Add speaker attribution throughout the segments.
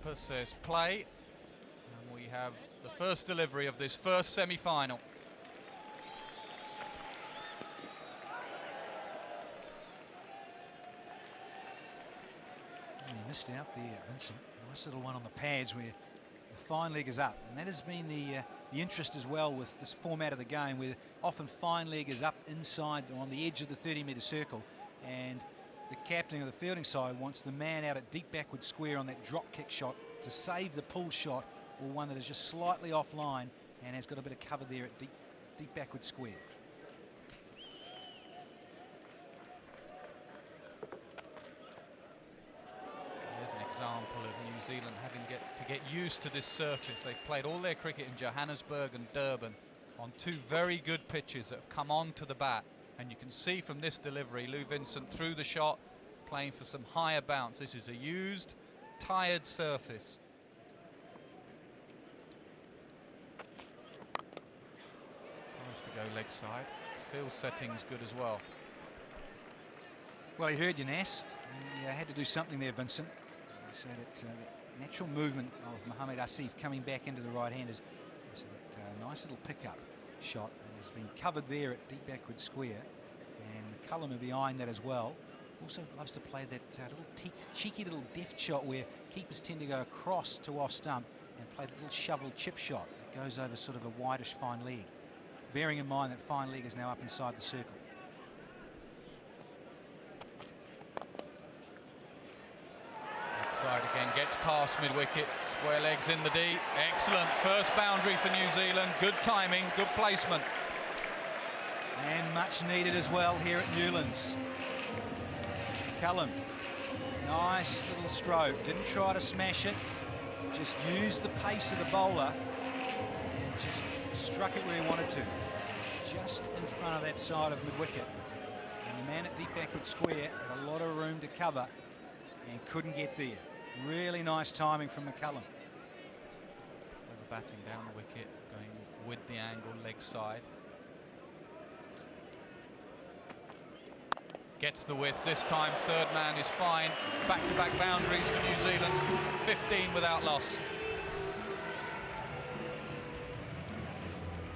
Speaker 1: Tapas says play, and we have the first delivery of this first semi-final.
Speaker 2: He missed out there, Vincent. Nice little one on the pads where the fine leg is up, and that has been the interest as well with this format of the game, where often fine leg is up inside on the edge of the 30-metre circle, and the captain of the fielding side wants the man out at deep backward square on that drop kick shot to save the pull shot, or one that is just slightly offline and has got a bit of cover there at deep backward square.
Speaker 1: There's an example of New Zealand having to get used to this surface. They've played all their cricket in Johannesburg and Durban on two very good pitches that have come on to the bat. And you can see from this delivery, Lou Vincent threw the shot, playing for some higher bounce. This is a used, tired surface. Tries to go leg side. Field setting's good as well.
Speaker 2: Well, he heard you, Nas. He had to do something there, Vincent. So that the natural movement of Mohamed Asif coming back into the right-handers. So that nice little pickup shot has been covered there at deep backward square, and McCullum will be eyeing that as well. Also loves to play that little cheeky little deft shot where keepers tend to go across to off stump and play the little shovel chip shot that goes over sort of a whitish fine leg, bearing in mind that fine leg is now up inside the circle.
Speaker 1: Side again, gets past mid-wicket, square legs in the D. Excellent first boundary for New Zealand. Good timing, good placement.
Speaker 2: And much needed as well here at Newlands. McCullum, nice little stroke. Didn't try to smash it, just used the pace of the bowler and just struck it where he wanted to. Just in front of that side of mid-wicket. And the man at deep backward square had a lot of room to cover and couldn't get there. Really nice timing from McCullum.
Speaker 1: Batting down the wicket, going with the angle, leg side. Gets the width this time, third man is fine. Back-to-back boundaries for New Zealand, 15 without loss.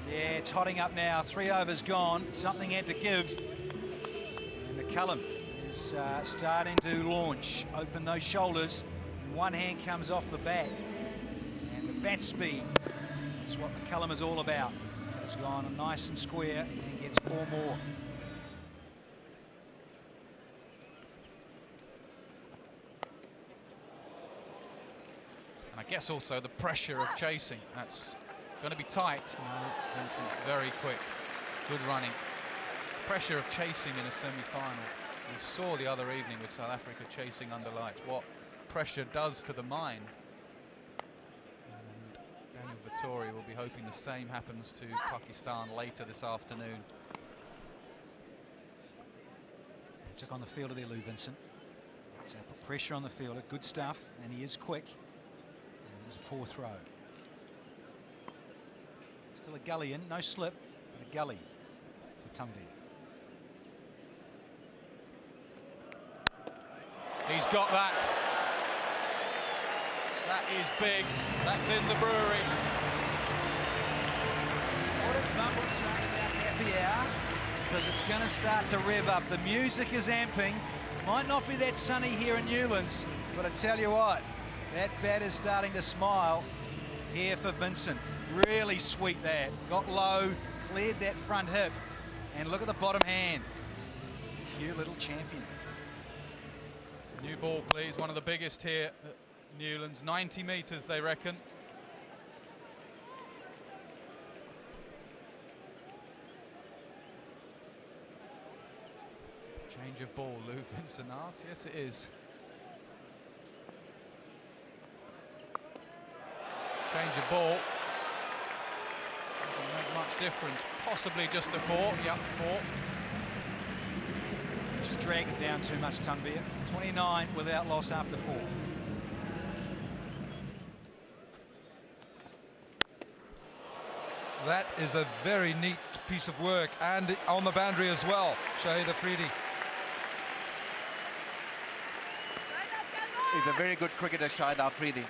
Speaker 2: Yeah, it's hotting up now, 3 overs gone, something had to give. And McCullum is starting to launch, open those shoulders, and one hand comes off the bat. And the bat speed, that's what McCullum is all about. That has gone nice and square and gets 4 more.
Speaker 1: And I guess also the pressure of chasing, that's going to be tight. Vincent's very quick, good running. Pressure of chasing in a semi-final. We saw the other evening with South Africa chasing under lights what pressure does to the mind. And Daniel Vettori will be hoping the same happens to Pakistan later this afternoon.
Speaker 2: He took on the fielder there, Lou Vincent. So put pressure on the fielder, good stuff, and he is quick. And it was a poor throw. Still a gully in, no slip, but a gully for Tanvir.
Speaker 1: He's got that. That is big. That's in the brewery.
Speaker 2: What did Bumble say about happy hour? Because it's going to start to rev up. The music is amping. Might not be that sunny here in Newlands, but I tell you what, that bat is starting to smile here for Vincent. Really sweet that. Got low, cleared that front hip, and look at the bottom hand. Cute little champion.
Speaker 1: New ball, please. One of the biggest here at Newlands. 90 metres, they reckon. Change of ball, Lou Vincent asks. Yes, it is. Change of ball. Doesn't make much difference. Possibly just a 4. Yep, 4.
Speaker 2: Just drag it down too much, Tanvir. 29 without loss after 4.
Speaker 3: That is a very neat piece of work, and on the boundary as well, Shahid Afridi.
Speaker 4: He's a very good cricketer, Shahid Afridi.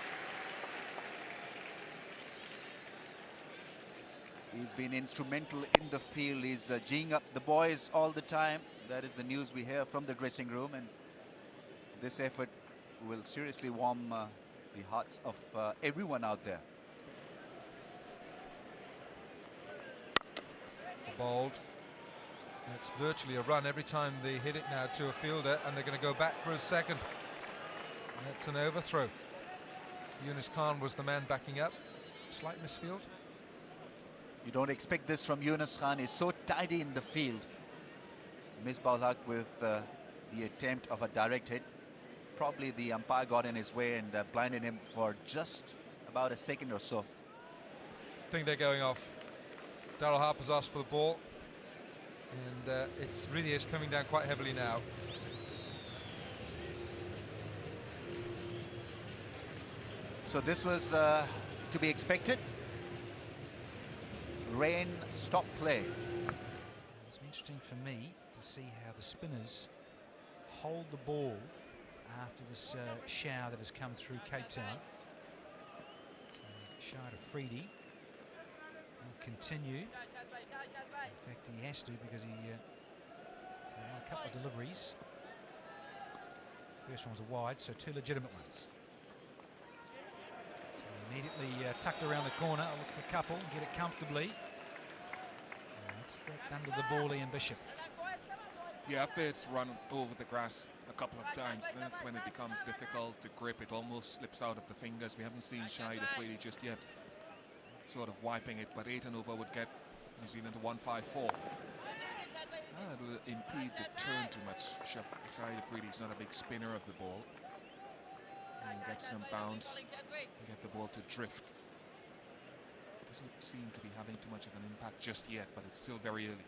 Speaker 4: He's been instrumental in the field. He's geeing up the boys all the time. That is the news we hear from the dressing room, and this effort will seriously warm the hearts of everyone out there.
Speaker 3: Bowled. It's virtually a run every time they hit it now to a fielder, and they're going to go back for a second. And it's an overthrow. Yunus Khan was the man backing up. Slight misfield.
Speaker 4: You don't expect this from Yunus Khan. He's so tidy in the field. Misbah Haq with the attempt of a direct hit. Probably the umpire got in his way and blinded him for just about a second or so.
Speaker 3: I think they're going off. Daryl Harper's asked for the ball, and it really is coming down quite heavily now.
Speaker 4: So this was to be expected. Rain stop play.
Speaker 2: It's interesting for me to see how the spinners hold the ball after this shower that has come through Cape Town. So Shahid Afridi will continue. In fact, he has to, because he won a couple of deliveries. First one was a wide, so 2 legitimate ones. So immediately tucked around the corner. I'll look for a couple, get it comfortably. That's that under the ball, Ian Bishop.
Speaker 5: Yeah, after it's run over the grass a couple of times, then it's when it becomes difficult to grip. It almost slips out of the fingers. We haven't seen Shahid Afridi just yet sort of wiping it, but 8 and over would get New Zealand to 154. That will impede the turn too much. Shahid Afridi is not a big spinner of the ball. And get some bounce and get the ball to drift. Doesn't seem to be having too much of an impact just yet, but it's still very early.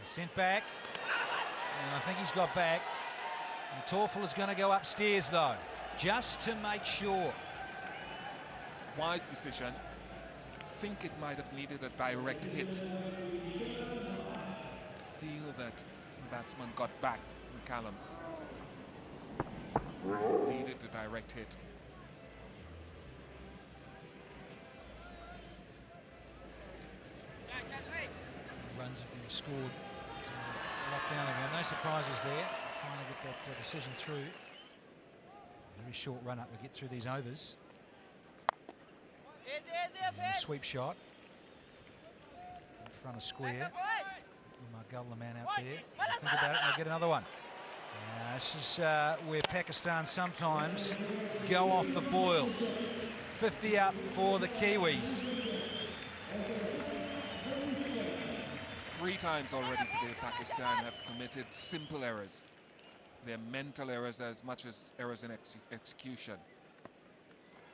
Speaker 2: Sent back, and I think he's got back. And Torfel is going to go upstairs though, just to make sure.
Speaker 5: Wise decision. I think it might have needed a direct hit. Feel that the batsman got back, McCallum. Needed the direct hit.
Speaker 2: Runs have been scored to lock down again. No surprises there. Finally get that decision through. Very short run up to get through these overs. And a sweep shot in front of square. Margull, the man out there. Think about it, they'll get another one. This is where Pakistan sometimes go off the boil. 50 up for the Kiwis.
Speaker 5: 3 times already today Pakistan have committed simple errors. They're mental errors as much as errors in execution.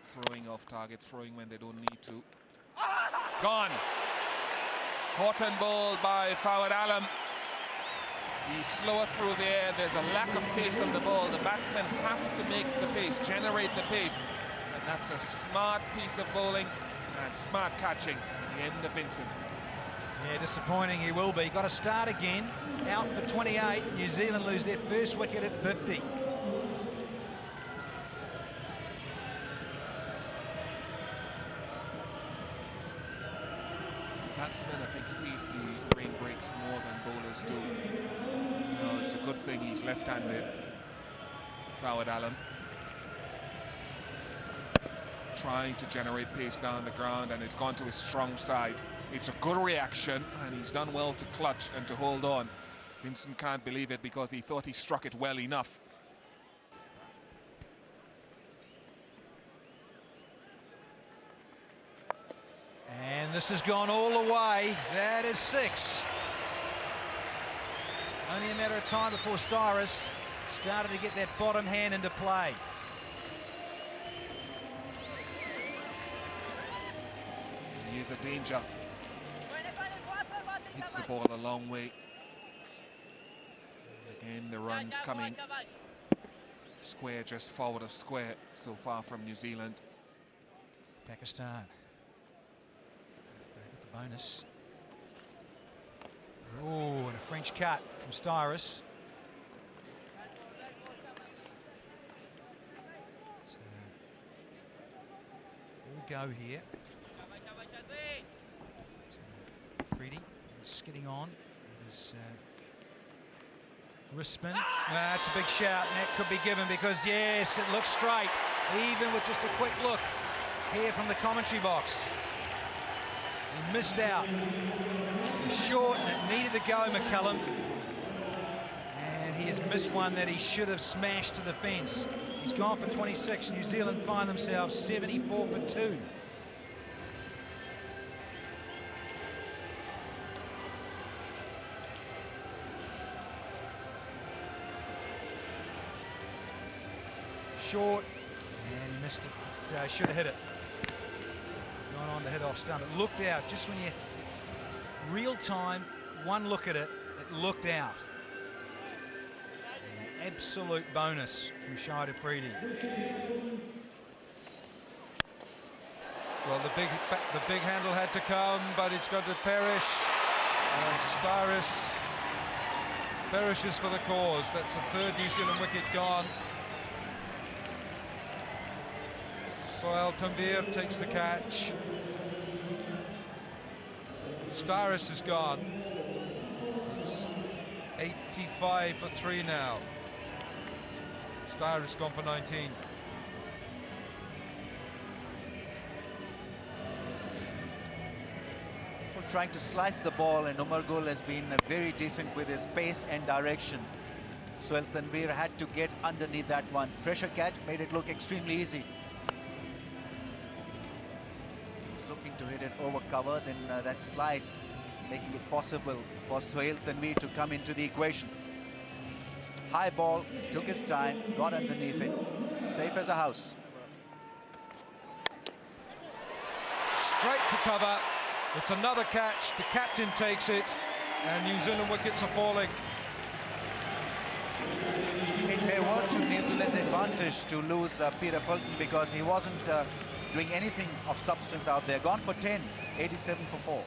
Speaker 5: Throwing off target, throwing when they don't need to. Gone! Caught and bowled by Fawad Alam. He's slower through the air. There's a lack of pace on the ball. The batsmen have to make the pace, generate the pace. And that's a smart piece of bowling and smart catching. The end of Vincent.
Speaker 2: Yeah, disappointing he will be. Got to start again. Out for 28. New Zealand lose their first wicket at 50.
Speaker 5: Batsmen, I think, hate the rain breaks more than bowlers do. No, it's a good thing he's left-handed. Fawad Alam. Trying to generate pace down the ground, and it's gone to his strong side. It's a good reaction, and he's done well to clutch and to hold on. Vincent can't believe it because he thought he struck it well enough.
Speaker 2: And this has gone all the way. That is 6. Only a matter of time before Styrus started to get that bottom hand into play.
Speaker 5: He is a danger. Hits the ball a long way. Again, the run's coming. Square just forward of square so far from New Zealand.
Speaker 2: Pakistan. Back at the bonus. Oh, and a French cut from Styrus. All go here. Just getting on with his wrist spin. That's a big shout, and that could be given because, yes, it looks straight, even with just a quick look here from the commentary box. He missed out. It was short, and it needed to go, McCullum. And he has missed one that he should have smashed to the fence. He's gone for 26. New Zealand find themselves 74 for 2. Short, and he missed it. Should have hit it. Gone on to hit off stump. It looked out just when you real time, one look at it, it looked out. An absolute bonus from Shai Fridi.
Speaker 3: Well, the big handle had to come, but it's got to perish. And Styrus perishes for the cause. That's the third New Zealand wicket gone. Sohail Tanvir takes the catch. Styrus is gone. It's 85 for 3 now. Styrus gone for 19.
Speaker 4: Well, trying to slice the ball, and Umar Gul has been very decent with his pace and direction. Sohail Tanvir had to get underneath that one. Pressure catch made it look extremely easy. Looking to hit it over cover, then that slice making it possible for Sohail Tanvir to come into the equation. High ball, took his time, got underneath it, safe as a house.
Speaker 3: Straight to cover. It's another catch. The captain takes it, and New Zealand wickets are falling.
Speaker 4: It may work to New Zealand's advantage to lose Peter Fulton because he wasn't doing anything of substance out there. Gone for 10, 87 for 4.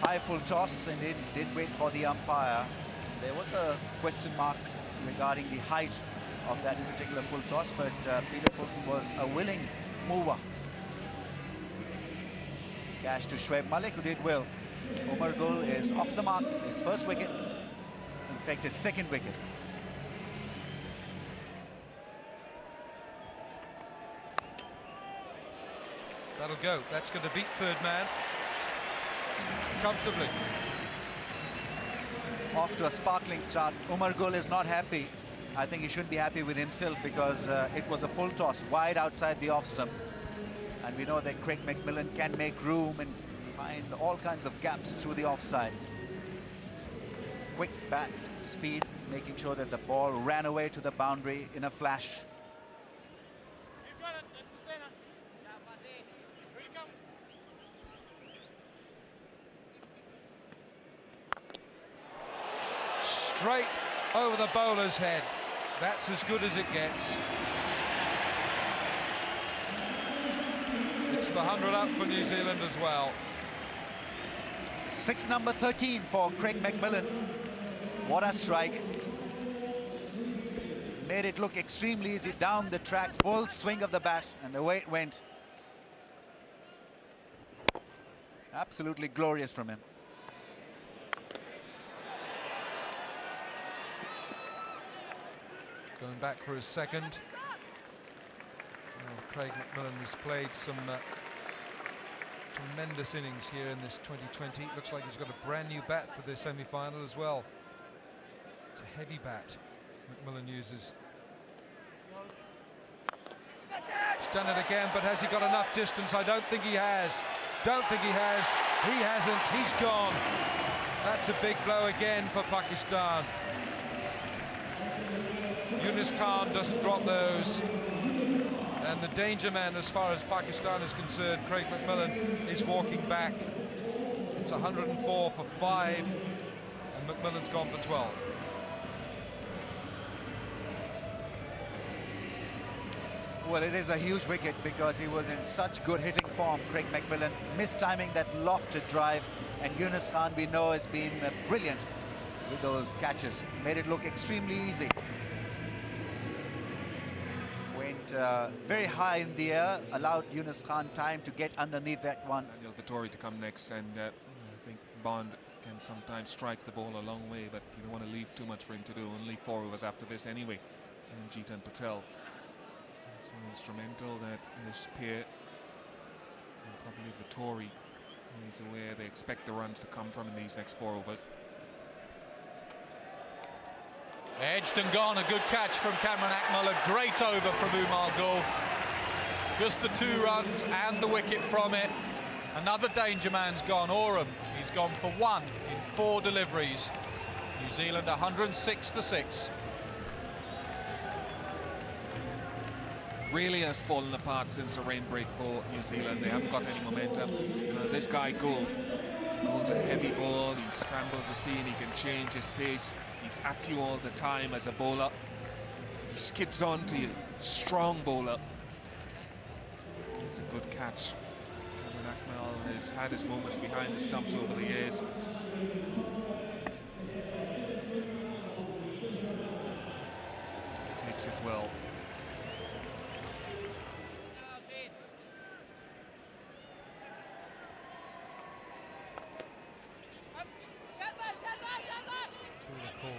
Speaker 4: High full toss, and it did wait for the umpire. There was a question mark regarding the height of that particular full toss, but Peter Fulton was a willing mover. Catch to Shoaib Malik, who did well. Umar Gul is off the mark, his first wicket. In fact, his second wicket.
Speaker 3: That'll go. That's going to beat third man comfortably.
Speaker 4: Off to a sparkling start. Umar Gul is not happy. I think he shouldn't be happy with himself because it was a full toss wide outside the off stump. And we know that Craig McMillan can make room and find all kinds of gaps through the offside. Quick bat speed, making sure that the ball ran away to the boundary in a flash.
Speaker 6: You've got it, that's the centre. Here you come.
Speaker 3: Straight over the bowler's head. That's as good as it gets. It's the 100 up for New Zealand as well.
Speaker 4: Six number 13 for Craig McMillan. What a strike. Made it look extremely easy down the track, full swing of the bat, and away it went. Absolutely glorious from him.
Speaker 3: Going back for his second. Craig McMillan has played some tremendous innings here in this 2020. Looks like he's got a brand new bat for the semi-final as well. It's a heavy bat McMillan uses. He's done it again, but has he got enough distance? I don't think he has. Don't think he has. He hasn't. He's gone. That's a big blow again for Pakistan. Yunus Khan doesn't drop those. And the danger man, as far as Pakistan is concerned, Craig McMillan, is walking back. It's 104 for 5, and McMillan's gone for 12.
Speaker 4: Well, it is a huge wicket because he was in such good hitting form, Craig McMillan. Mistiming that lofted drive, and Yunus Khan, we know, has been brilliant with those catches. Made it look extremely easy. When very high in the air, allowed Yunus Khan time to get underneath that one.
Speaker 5: Daniel Vettori to come next, and I think Bond can sometimes strike the ball a long way, but you don't want to leave too much for him to do. Only 4 overs after this anyway. And Jitan Patel, so instrumental that this pair, and probably Vettori, is where they expect the runs to come from in these next 4 overs.
Speaker 1: Edged and gone, a good catch from Cameron Akmal, a great over from Umar Gul. Just the 2 runs and the wicket from it. Another danger man's gone, Oram. He's gone for 1 in 4 deliveries. New Zealand 106 for 6.
Speaker 5: Really has fallen apart since the rain break for New Zealand. They haven't got any momentum. This guy Gul bowls a heavy ball, he scrambles the scene, he can change his pace. He's at you all the time as a bowler. He skids on to you, strong bowler. It's a good catch. Cameron Akmal has had his moments behind the stumps over the years. He takes it well.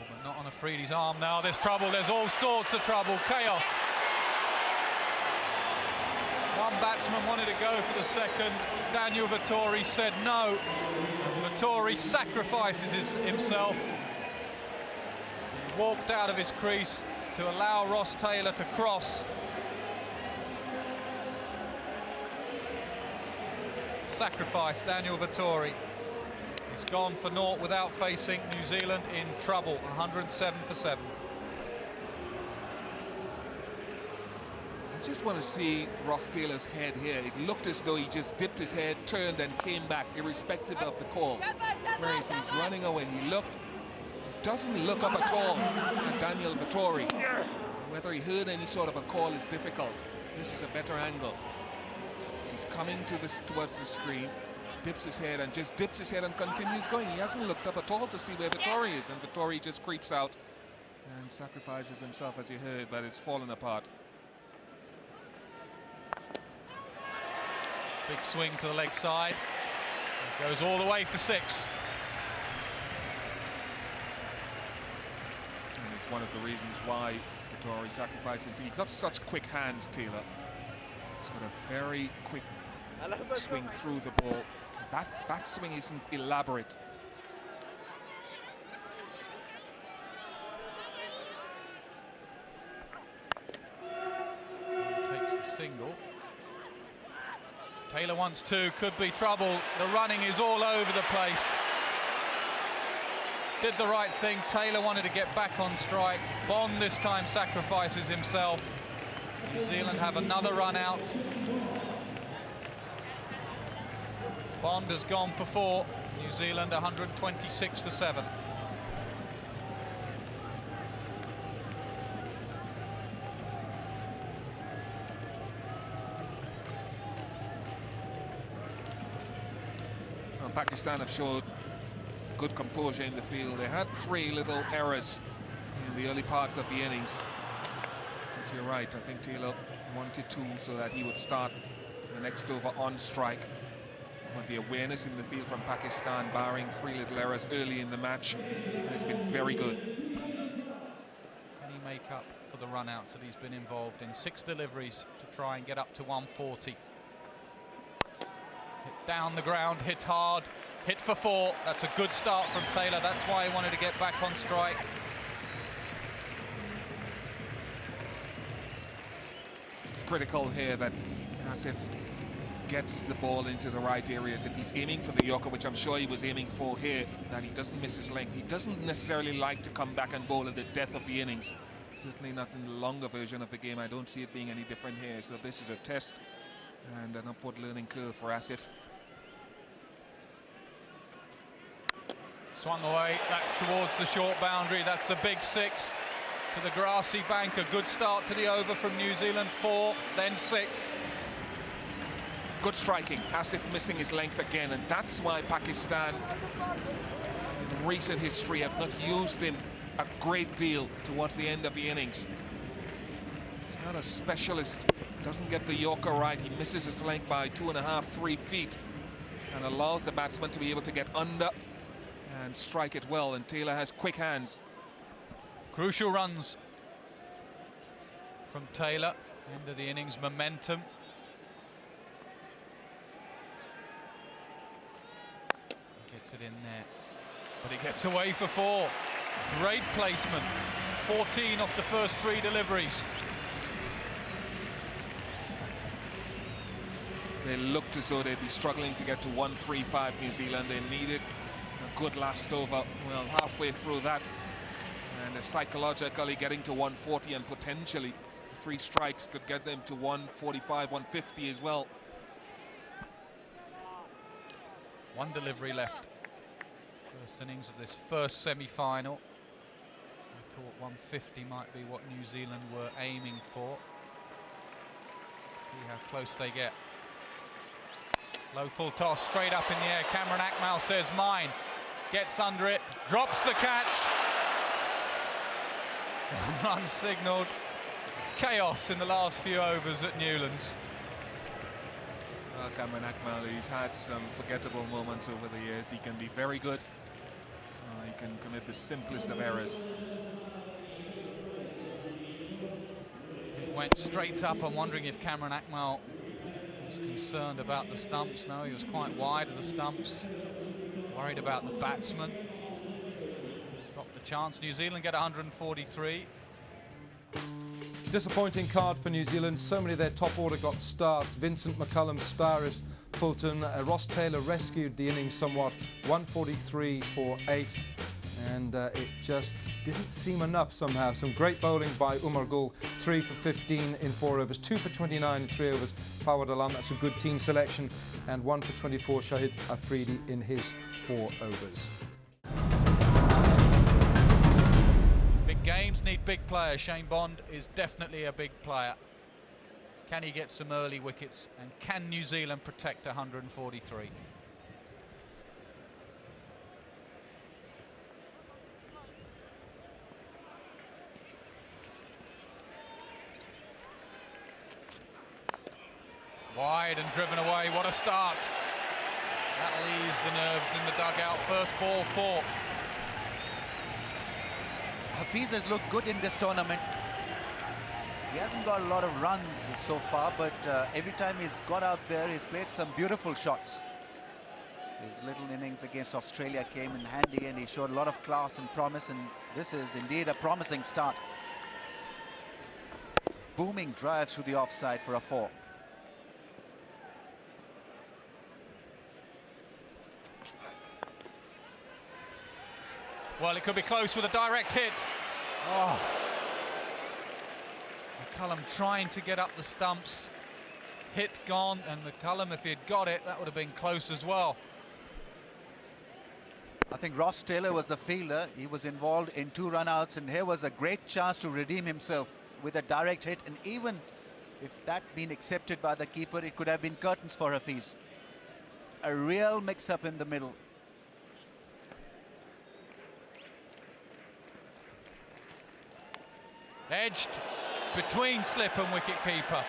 Speaker 1: But not on Afridi's arm now. There's trouble, there's all sorts of trouble, chaos. One batsman wanted to go for the second. Daniel Vettori said no. Vettori sacrifices himself. He walked out of his crease to allow Ross Taylor to cross. Sacrifice, Daniel Vettori. He's gone for naught without facing New Zealand in trouble, 107 for 7.
Speaker 5: I just want to see Ross Taylor's head here. It looked as though he just dipped his head, turned and came back, irrespective of the call. Whereas he's running away, he doesn't look up at all at Daniel Vettori. Whether he heard any sort of a call is difficult. This is a better angle. He's coming towards the screen, dips his head and just dips his head and continues going. He hasn't looked up at all to see where Vettori is, and Vettori just creeps out and sacrifices himself, as you heard, but it's fallen apart.
Speaker 1: Big swing to the leg side. It goes all the way for 6.
Speaker 5: And it's one of the reasons why Vettori sacrifices. He's got such quick hands, Taylor. He's got a very quick swing through the ball. Back swing isn't elaborate.
Speaker 1: Takes the single. Taylor wants 2, could be trouble. The running is all over the place. Did the right thing. Taylor wanted to get back on strike. Bond this time sacrifices himself. New Zealand have another run out. Bond has gone for 4. New Zealand 126 for 7.
Speaker 5: Well, Pakistan have showed good composure in the field. They had 3 little errors in the early parts of the innings. But you're right, I think Taylor wanted 2 so that he would start the next over on strike. But the awareness in the field from Pakistan, barring 3 little errors early in the match, has been very good.
Speaker 1: Can he make up for the run-outs that he's been involved in? 6 deliveries to try and get up to 140. Hit down the ground, hit hard, hit for 4. That's a good start from Taylor. That's why he wanted to get back on strike.
Speaker 5: It's critical here that Asif gets the ball into the right areas. If he's aiming for the Yorker, which I'm sure he was aiming for here, that he doesn't miss his length. He doesn't necessarily like to come back and bowl at the death of the innings. Certainly not in the longer version of the game. I don't see it being any different here. So this is a test and an upward learning curve for Asif.
Speaker 1: Swung away, that's towards the short boundary. That's a big 6 to the grassy bank. A good start to the over from New Zealand. 4, then 6.
Speaker 5: Good striking. Asif missing his length again, and that's why Pakistan in recent history have not used him a great deal towards the end of the innings. He's not a specialist. Doesn't get the Yorker right. He misses his length by 2.5, 3 feet, and allows the batsman to be able to get under and strike it well. And Taylor has quick hands.
Speaker 1: Crucial runs from Taylor. End of the innings momentum. Gets it in there, but it gets away for 4. Great placement. 14 off the first 3 deliveries.
Speaker 5: They looked as though they'd be struggling to get to 135 New Zealand. They needed a good last over. Well, halfway through that, and psychologically getting to 140, and potentially 3 strikes could get them to 145, 150 as well.
Speaker 1: 1 delivery left. First innings of this first semi-final. I thought 150 might be what New Zealand were aiming for. Let's see how close they get. Low full toss, straight up in the air. Cameron Akmal says mine. Gets under it, drops the catch. Run signalled. Chaos in the last few overs at Newlands.
Speaker 5: Cameron Akmal, he's had some forgettable moments over the years. He can be very good. He can commit the simplest of errors.
Speaker 1: It went straight up. I'm wondering if Cameron Akmal was concerned about the stumps. No, he was quite wide of the stumps. Worried about the batsman. Got the chance. New Zealand get 143.
Speaker 3: Disappointing card for New Zealand. So many of their top order got starts. Vincent McCullum, Styris, Fulton. Ross Taylor rescued the innings somewhat. 143 for 8. And it just didn't seem enough somehow. Some great bowling by Umar Gul. 3 for 15 in 4 overs. 2 for 29 in 3 overs. Fawad Alam, that's a good team selection. And 1 for 24, Shahid Afridi in his 4 overs.
Speaker 1: Big games need big players. Shane Bond is definitely a big player. Can he get some early wickets, and can New Zealand protect 143? Wide and driven away. What a start. That'll ease the nerves in the dugout. First ball 4.
Speaker 4: Hafiz has looked good in this tournament. He hasn't got a lot of runs so far, but every time he's got out there, he's played some beautiful shots. His little innings against Australia came in handy, and he showed a lot of class and promise, and this is indeed a promising start. Booming drive through the offside for a 4.
Speaker 1: Well, it could be close with a direct hit. Oh. McCullum trying to get up the stumps. Hit gone, and McCullum, if he had got it, that would have been close as well.
Speaker 4: I think Ross Taylor was the fielder. He was involved in 2 run-outs, and here was a great chance to redeem himself with a direct hit. And even if that been accepted by the keeper, it could have been curtains for Hafiz. A real mix-up in the middle.
Speaker 1: Edged between slip and wicket-keeper.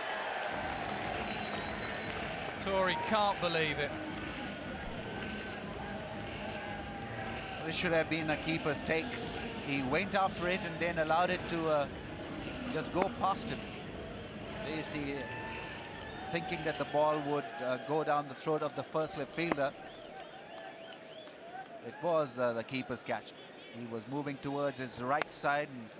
Speaker 1: Tory can't believe it.
Speaker 4: This should have been a keeper's take. He went after it and then allowed it to just go past him. There you see, thinking that the ball would go down the throat of the first slip fielder. It was the keeper's catch. He was moving towards his right side, and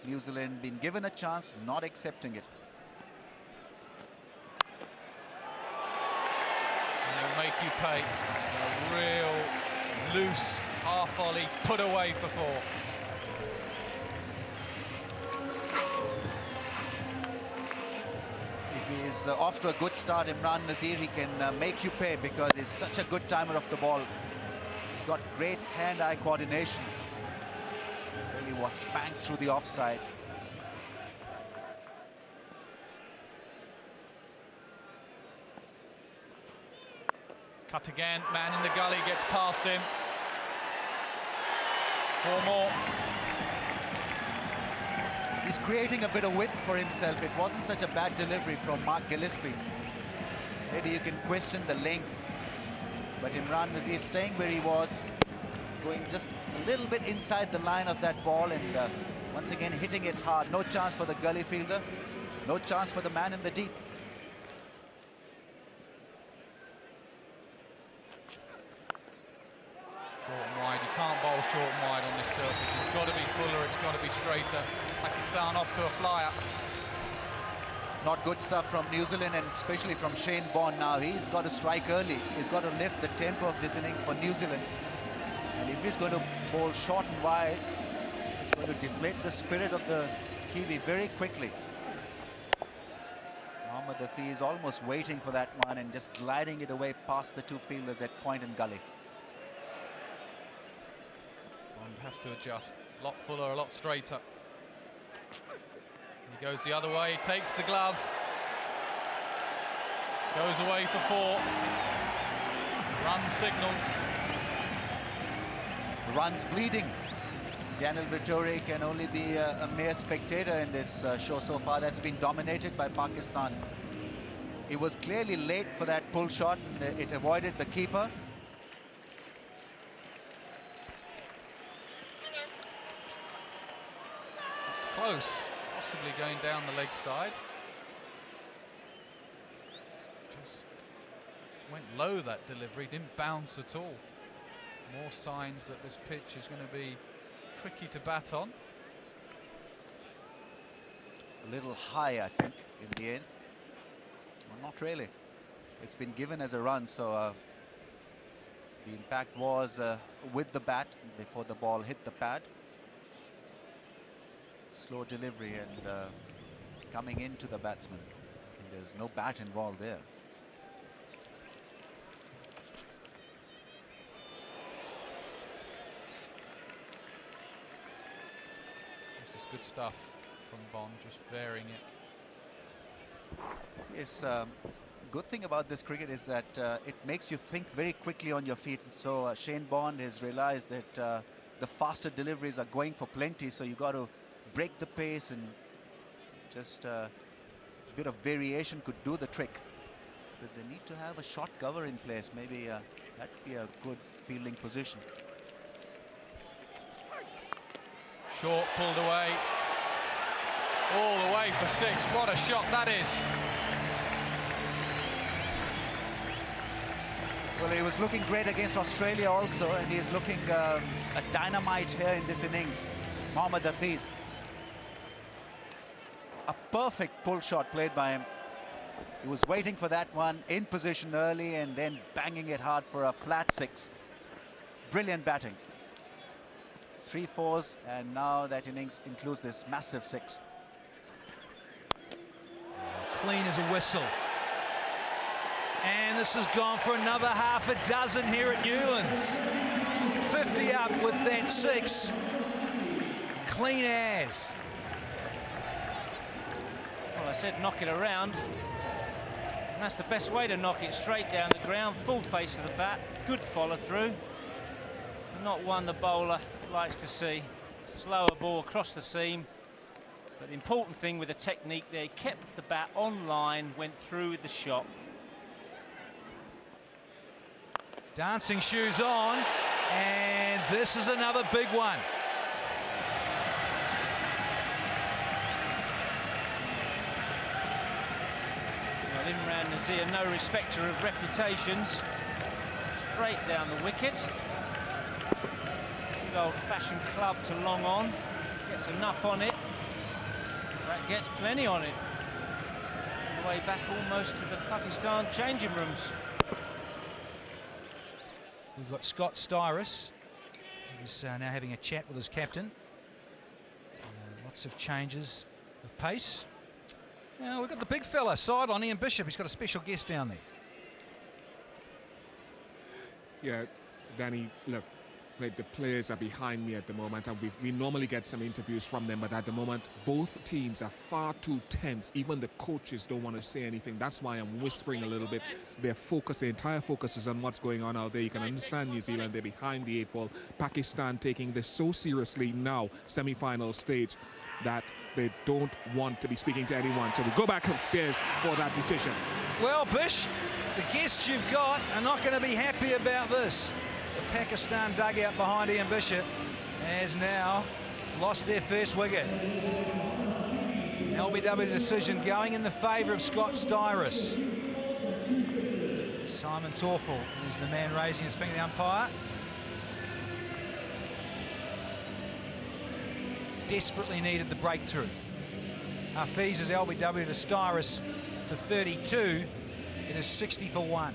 Speaker 4: New Zealand been given a chance, not accepting it.
Speaker 1: And they'll make you pay. A real loose half volley put away for 4.
Speaker 4: If he's off to a good start, Imran Nazir, he can make you pay, because he's such a good timer of the ball. He's got great hand-eye coordination. Really was spanked through the offside.
Speaker 1: Cut again, man in the gully gets past him. 4 more.
Speaker 4: He's creating a bit of width for himself. It wasn't such a bad delivery from Mark Gillespie. Maybe you can question the length, but Imran Nazir staying where he was, going just a little bit inside the line of that ball, and once again hitting it hard. No chance for the gully fielder, no chance for the man in the deep.
Speaker 1: Short and wide, you can't bowl short and wide on this surface. It's got to be fuller, it's got to be straighter. Pakistan off to a flyer.
Speaker 4: Not good stuff from New Zealand, and especially from Shane Bond now. He's got to strike early. He's got to lift the tempo of this innings for New Zealand. And if he's going to bowl short and wide, he's going to deflate the spirit of the Kiwi very quickly. Mohammad Hafiz is almost waiting for that one and just gliding it away past the two fielders at point and gully.
Speaker 1: Bond has to adjust. A lot fuller, a lot straighter. He goes the other way, takes the glove. Goes away for 4. Run signal.
Speaker 4: Runs bleeding. Daniel Vittori can only be a mere spectator in this show so far. That's been dominated by Pakistan. It was clearly late for that pull shot, and it avoided the keeper.
Speaker 1: It's close, possibly going down the leg side. Just went low, that delivery, didn't bounce at all. More signs that this pitch is going to be tricky to bat on.
Speaker 4: A little high, I think, in the end. Well, not really. It's been given as a run, so the impact was with the bat before the ball hit the pad. Slow delivery and coming into the batsman. I think there's no bat involved there.
Speaker 1: This is good stuff from Bond, just varying it.
Speaker 4: Yes, good thing about this cricket is that it makes you think very quickly on your feet. So Shane Bond has realized that the faster deliveries are going for plenty, so you got to break the pace, and just a bit of variation could do the trick. But they need to have a short cover in place. Maybe that'd be a good fielding position.
Speaker 1: Short, pulled away. All the way for 6. What a shot that is.
Speaker 4: Well, he was looking great against Australia also, and he's looking a dynamite here in this innings. Mohammad Hafiz. A perfect pull shot played by him. He was waiting for that one, in position early, and then banging it hard for a flat 6. Brilliant batting. 3 4s, and now that innings includes this massive 6.
Speaker 2: Clean as a whistle. And this has gone for another half a dozen here at Newlands. 50 up with that 6. Clean as.
Speaker 7: Well, I said knock it around. And that's the best way to knock it, straight down the ground, full face of the bat, good follow through. Not one the bowler likes to see. Slower ball across the seam. But the important thing with the technique there, he kept the bat on line, went through with the shot.
Speaker 2: Dancing shoes on, and this is another big one.
Speaker 7: Well, Imran Nazir, no respecter of reputations. Straight down the wicket. Good old-fashioned club to long on. Gets enough on it. That gets plenty on it. On the way back almost to the Pakistan changing rooms.
Speaker 2: We've got Scott Styrus. He's now having a chat with his captain. Lots of changes of pace. Now we've got the big fella, sideline, Ian Bishop. He's got a special guest down there.
Speaker 5: Yeah, Danny, look, the players are behind me at the moment, and we normally get some interviews from them, but at the moment both teams are far too tense. Even the coaches don't want to say anything. That's why I'm whispering a little bit. Their focus, the entire focus is on what's going on out there. You can understand New Zealand, they're behind the 8 ball. Pakistan taking this so seriously now, semi-final stage. that they don't want to be speaking to anyone. So we go back upstairs for that decision.
Speaker 2: Well, Bish, the guests you've got are not going to be happy about this. The Pakistan dugout behind Ian Bishop has now lost their first wicket. LBW decision going in the favour of Scott Styrus. Simon Torfel is the man raising his finger, the umpire. Desperately needed the breakthrough. Hafiz's LBW to Styrus for 32. It is 60 for 1.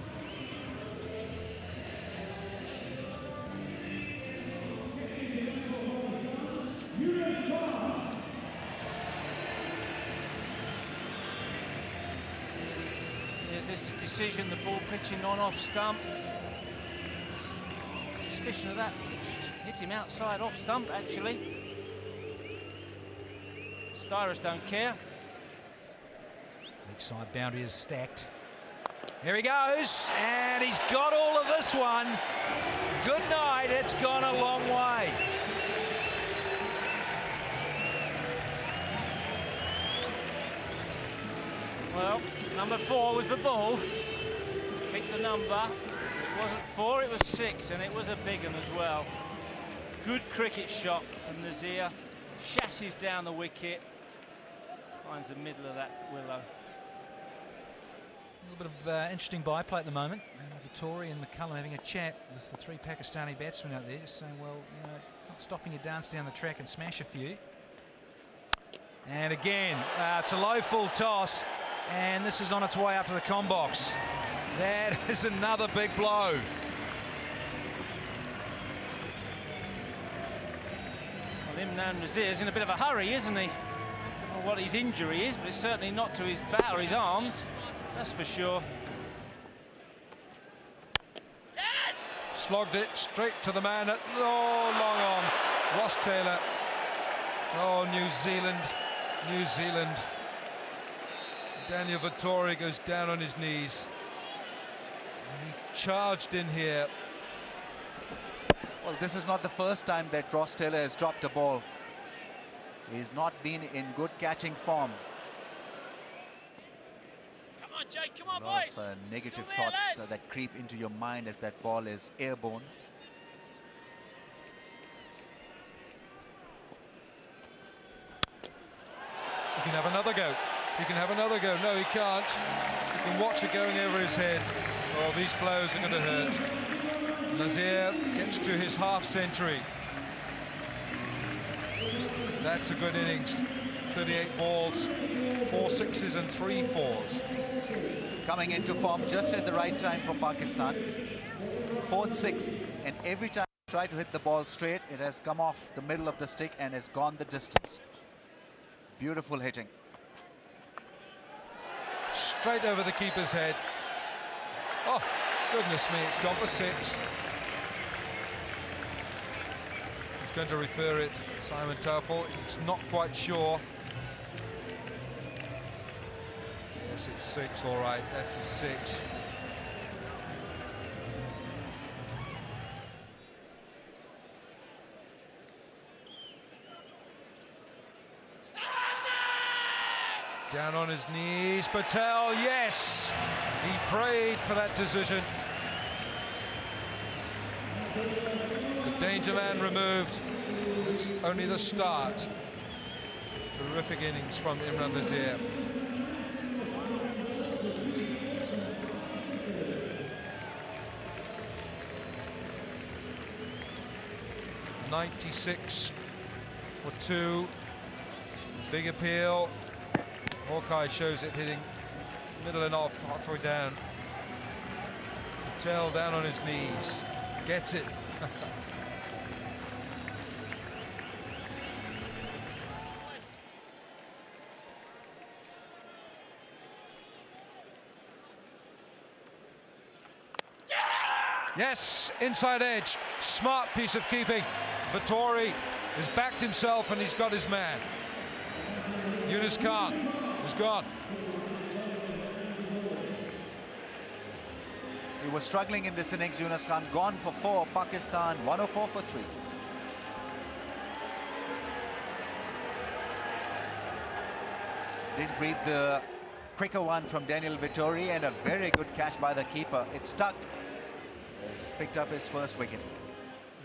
Speaker 7: There's this decision, the ball pitching on off stump. Suspicion of that pitch hit him outside off stump, actually. Styrus don't care.
Speaker 2: Leg side boundary is stacked. Here he goes, and he's got all of this one. Good night, it's gone a long way.
Speaker 7: Well, number 4 was the ball. Picked the number. It wasn't 4, it was 6, and it was a big one as well. Good cricket shot from Nazir. Chassis down the wicket. Finds the middle of that willow.
Speaker 2: A little bit of interesting byplay at the moment. Vittori and McCullum having a chat with the 3 Pakistani batsmen out there, just saying, well, you know, it's not stopping you dance down the track and smash a few. And again, it's a low full toss, and this is on its way up to the com box. That is another big blow.
Speaker 7: Well, Imran Nazir's in a bit of a hurry, isn't he? Don't know what his injury is, but it's certainly not to his bat or his arms. That's for sure.
Speaker 3: Slogged it straight to the man at long on. Ross Taylor. Oh, New Zealand. Daniel Vittori goes down on his knees. And he charged in here.
Speaker 4: Well, this is not the first time that Ross Taylor has dropped a ball. He's not been in good catching form.
Speaker 6: Come on, Jake, come on,
Speaker 4: A lot
Speaker 6: boys.
Speaker 4: of negative
Speaker 6: Still there,
Speaker 4: thoughts
Speaker 6: lads.
Speaker 4: that creep into your mind as that ball is airborne.
Speaker 3: He can have another go. He can have another go. No, he can't. You can watch it going over his head. Oh, these blows are going to hurt. Nazir gets to his half century. That's a good innings. 38 balls, 4 sixes and 3 fours.
Speaker 4: Coming into form just at the right time for Pakistan. 4th 6, and every time he tried to hit the ball straight, it has come off the middle of the stick and has gone the distance. Beautiful hitting.
Speaker 3: Straight over the keeper's head. Oh, goodness me, it's gone for 6. He's going to refer it, Simon Turfel. He's not quite sure. Yes, it's 6, all right, that's a 6. Down on his knees, Patel, yes! He prayed for that decision. The danger man removed. It's only the start. Terrific innings from Imran Nazir. .96 for 2. Big appeal. Hawkeye shows it hitting middle and off, halfway down. Patel down on his knees. Gets it. Yes, inside edge. Smart piece of keeping. Vittori has backed himself and he's got his man. Yunus Khan is gone.
Speaker 4: He was struggling in this innings. Yunus Khan gone for 4. Pakistan 104 for 3. Didn't read the quicker one from Daniel Vittori, and a very good catch by the keeper. It stuck. He's picked up his first wicket.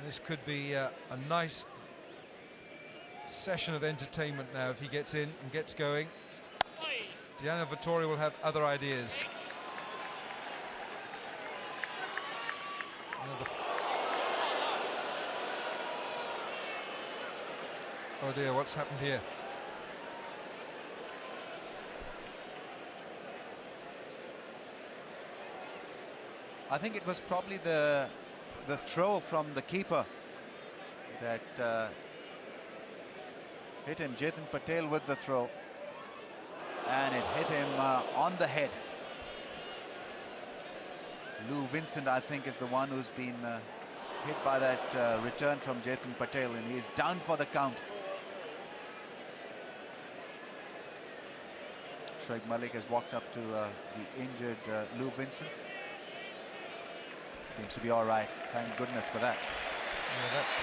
Speaker 3: This could be a nice session of entertainment now if he gets in and gets going. Daniel Vittori will have other ideas. Oh dear, what's happened here?
Speaker 4: I think it was probably the throw from the keeper that hit him. Chetan Patel with the throw, and it hit him on the head. Lou Vincent, I think, is the one who's been hit by that return from Chetan Patel, and he's down for the count. Shoaib Malik has walked up to the injured Lou Vincent. Seems to be all right. Thank goodness for that.
Speaker 3: Yeah, that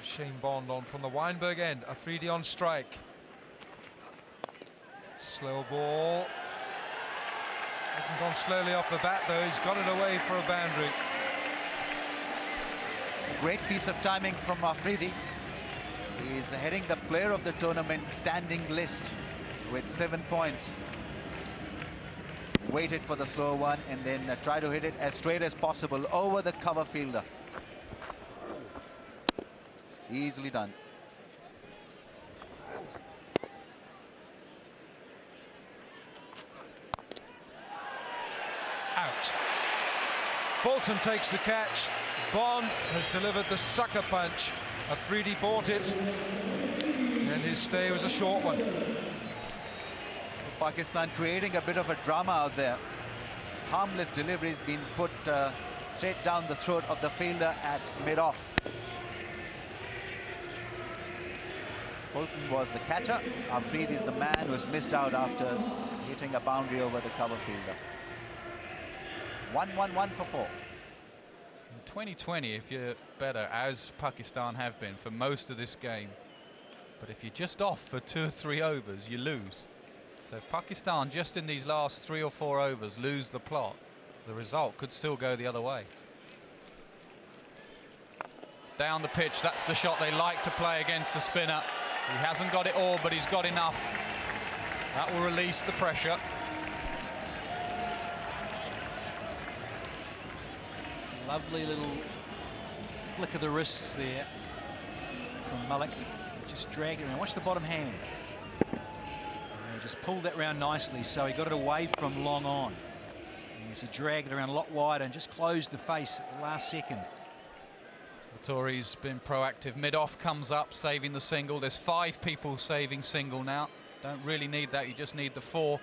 Speaker 3: is Shane Bond on from the Weinberg end. Afridi on strike. Slow ball. Hasn't gone slowly off the bat though. He's got it away for a boundary.
Speaker 4: Great piece of timing from Afridi. He's heading the player of the tournament standing list with 7 points. Waited for the slow one and then try to hit it as straight as possible over the cover fielder. Easily done.
Speaker 3: Out. Fulton takes the catch. Bond has delivered the sucker punch. Afridi bought it, and his stay was a short one.
Speaker 4: Pakistan creating a bit of a drama out there. Harmless delivery has been put straight down the throat of the fielder at mid-off. Fulton was the catcher. Afridi is the man who has missed out after hitting a boundary over the cover fielder. 1-1-1 for 4.
Speaker 1: In 2020, if you're better, as Pakistan have been for most of this game, but if you're just off for 2 or 3 overs, you lose. So if Pakistan just in these last 3 or 4 overs lose the plot, the result could still go the other way. Down the pitch, that's the shot they like to play against the spinner. He hasn't got it all, but he's got enough. That will release the pressure.
Speaker 2: Lovely little flick of the wrists there from Malik. Just dragged it around. Watch the bottom hand. Just pulled that round nicely, so he got it away from long on. As he dragged it around a lot wider and just closed the face at the last second.
Speaker 1: Vittori's been proactive. Mid-off comes up, saving the single. There's 5 people saving single now. Don't really need that, you just need the 4.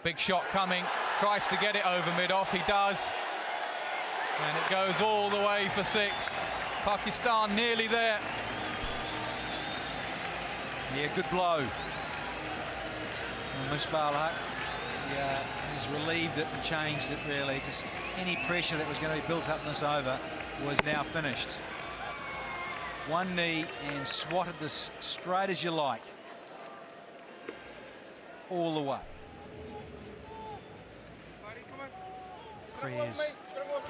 Speaker 1: Big shot coming, tries to get it over mid-off, he does. And it goes all the way for 6. Pakistan nearly there.
Speaker 2: Yeah, good blow from Misbah Al-Haq. Yeah, he's relieved it and changed it really. Just any pressure that was going to be built up in this over was now finished. One knee and swatted this straight as you like. All the way. Prayers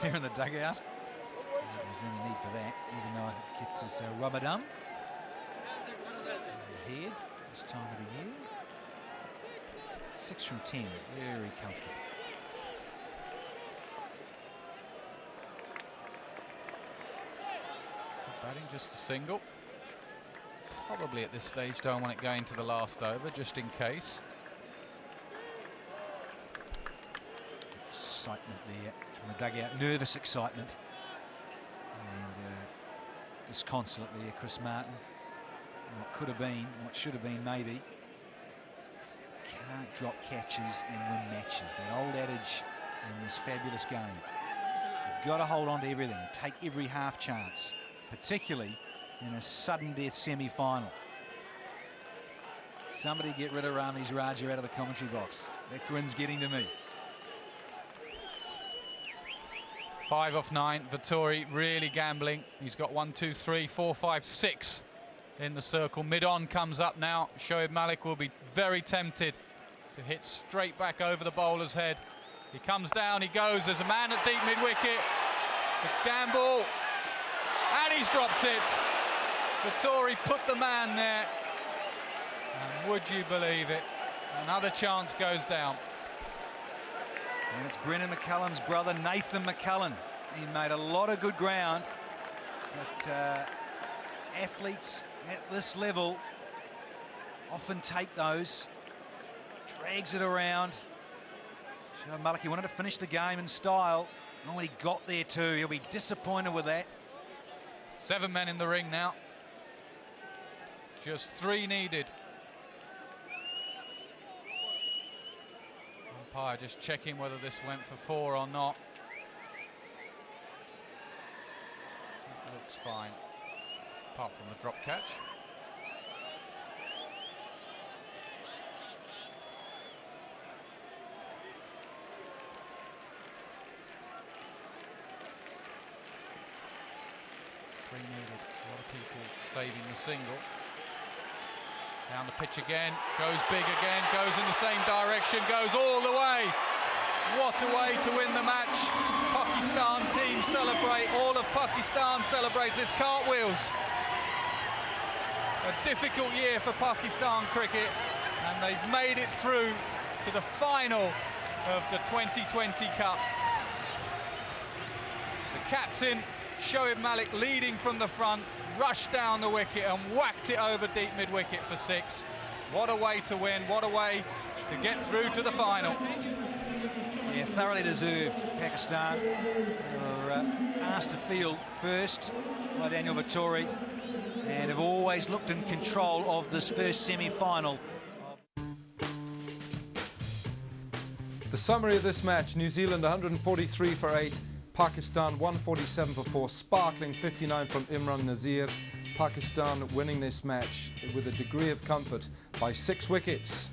Speaker 2: there in the dugout. There's any need for that, even though it gets his Ramadan. Head this time of the year. 6 from 10, very comfortable.
Speaker 1: Batting just a single. Probably at this stage don't want it going to the last over, just in case.
Speaker 2: Excitement there from the dugout, nervous excitement. And disconsolate there, Chris Martin. What could have been, what should have been maybe. Can't drop catches and win matches. That old adage in this fabulous game. You've got to hold on to everything and take every half chance, particularly in a sudden death semi-final. Somebody get rid of Ramiz Raja out of the commentary box. That grin's getting to me.
Speaker 1: 5 off 9. Vittori really gambling. He's got 1, 2, 3, 4, 5, 6 in the circle. Mid-on comes up now. Shoaib Malik will be very tempted to hit straight back over the bowler's head. He comes down, he goes, there's a man at deep mid-wicket. The gamble, and he's dropped it. Vittori put the man there, and would you believe it, another chance goes down.
Speaker 2: And it's Brendan McCullum's brother, Nathan McCullum. He made a lot of good ground, but athletes at this level often take those. Drags it around. Shoaib Malik, he wanted to finish the game in style. And when he got there too, he'll be disappointed with that.
Speaker 1: 7 men in the ring now. Just 3 needed. Umpire just checking whether this went for 4 or not. It looks fine, apart from the drop catch. Needed. A lot of people saving the single. Down the pitch again, goes big again, goes in the same direction, goes all the way. What a way to win the match. Pakistan team celebrate, all of Pakistan celebrates. It's cartwheels. A difficult year for Pakistan cricket, and they've made it through to the final of the 2020 Cup. The captain, Shoaib Malik, leading from the front, rushed down the wicket and whacked it over deep mid-wicket for 6. What a way to win, what a way to get through to the final.
Speaker 2: Yeah, thoroughly deserved, Pakistan. They were asked to field first by Daniel Vittori and have always looked in control of this first semi-final.
Speaker 3: The summary of this match: New Zealand 143 for 8, Pakistan 147 for 4, sparkling 59 from Imran Nazir. Pakistan winning this match with a degree of comfort by 6 wickets.